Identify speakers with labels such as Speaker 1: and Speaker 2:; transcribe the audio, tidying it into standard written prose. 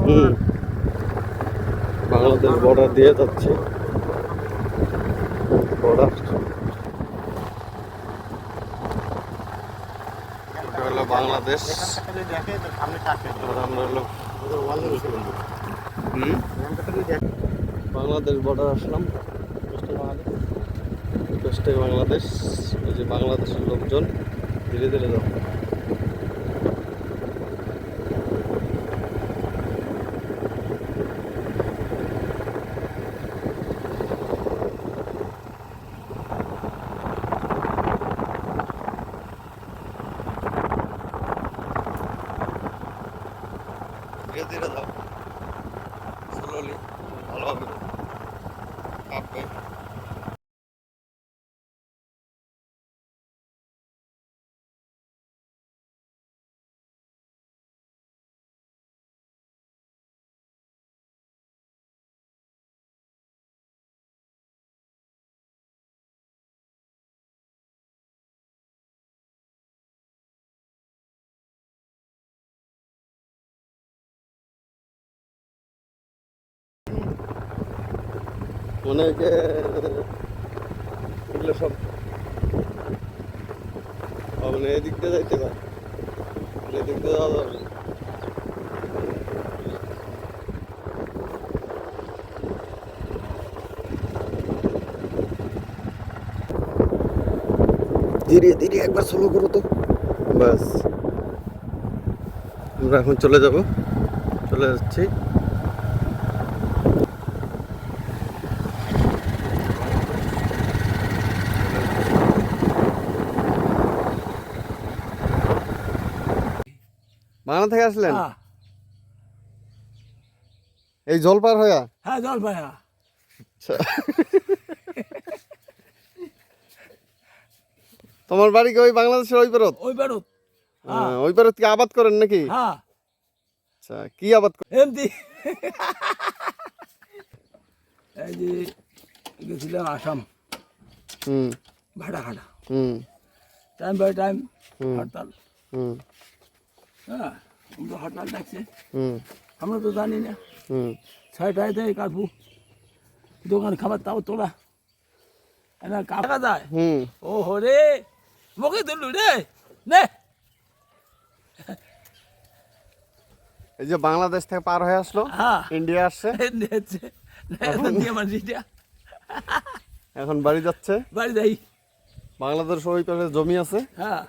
Speaker 1: হুম, Bangladesh border দিয়ে যাচ্ছে। Border হলো বাংলাদেশ, আর আমরা হলো বাংলাদেশ বর্ডার আসলাম। কোস্টে বাংলাদেশ, এই যে বাংলাদেশের লোকজন ধীরে ধীরে যাও। ধীরে ধীরে যাও, স্লোলি, ভালো হবে, কাঁপবে। মনে হয় যে এগুলো সব হবে না, এদিক দিয়ে যাইতে পারে, এদিক দিয়ে যাওয়া যাবে না। ধীরে ধীরে একবার স্লো করো তো, ব্যাস। আমরা এখন চলে যাব, চলে যাচ্ছি। বাংলা থেকে আসলেন? এই জলপার হইয়া?
Speaker 2: হ্যাঁ, জলপাইয়া।
Speaker 1: তোমার বাড়ি কি ওই বাংলাদেশের ওই পারত?
Speaker 2: ওই বেরোত।
Speaker 1: ওই পারত কি আবাদ করেন নাকি?
Speaker 2: হ্যাঁ।
Speaker 1: আচ্ছা, কি আবাদ করেন?
Speaker 2: এমতি এই যে গেছিলাম আসাম, ভাড়া খাটা, টাইম বাই টাইম হরতাল। হ্যাঁ, আমরা হরতাল ডাকছে, আমরা তো জানি না। 6টায় দেয় কাটবো, দোকান খাবার তাও তোলা এনা কাকা যায়। ও হরে মুখে ধরলু রে নে।
Speaker 1: এই যে বাংলাদেশ থেকে পার হয়ে আসলো, ইন্ডিয়া আসছে, এখন বাড়ি যাচ্ছে।
Speaker 2: বাড়ি যাই।
Speaker 1: বাংলাদেশ ওই পাশে জমি আছে।
Speaker 2: হ্যাঁ।